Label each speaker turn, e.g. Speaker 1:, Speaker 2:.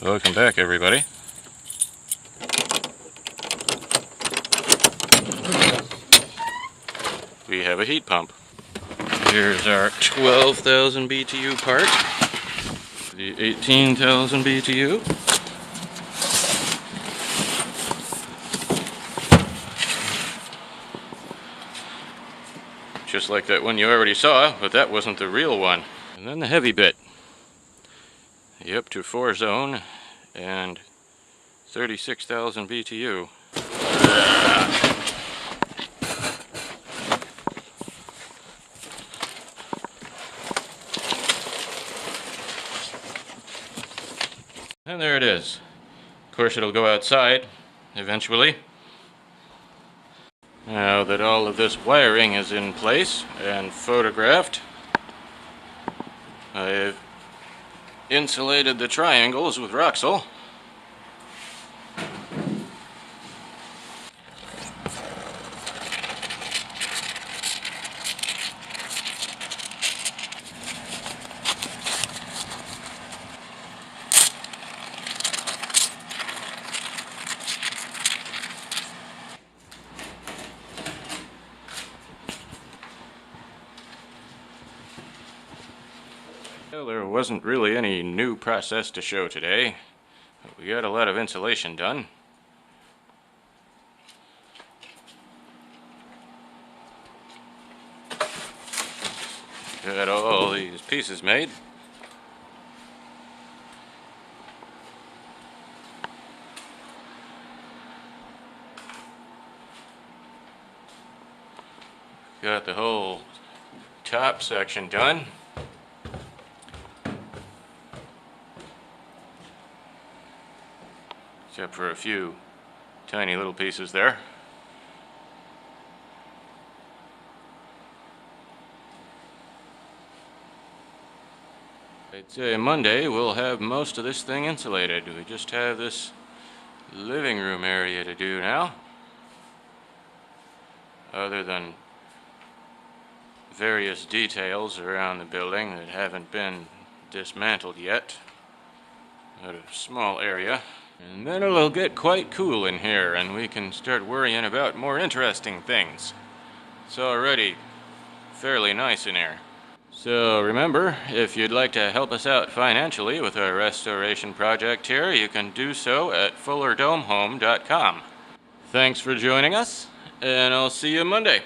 Speaker 1: Welcome back, everybody. We have a heat pump. Here's our 12,000 BTU part, the 18,000 BTU. Just like that one you already saw, but that wasn't the real one. And then the heavy bit. The up to 4 zone and 36,000 BTU. And there it is. Of course it'll go outside eventually. Now that all of this wiring is in place and photographed, I've insulated the triangles with Roxol. Well, there wasn't really any new process to show today, but we got a lot of insulation done. Got all these pieces made. Got the whole top section done. Except for a few tiny little pieces there. I'd say Monday we'll have most of this thing insulated. We just have this living room area to do now. Other than various details around the building that haven't been dismantled yet. At a small area. And then it'll get quite cool in here and we can start worrying about more interesting things. It's already fairly nice in here. So remember, if you'd like to help us out financially with our restoration project here, you can do so at fullerdomehome.com. Thanks for joining us, and I'll see you Monday.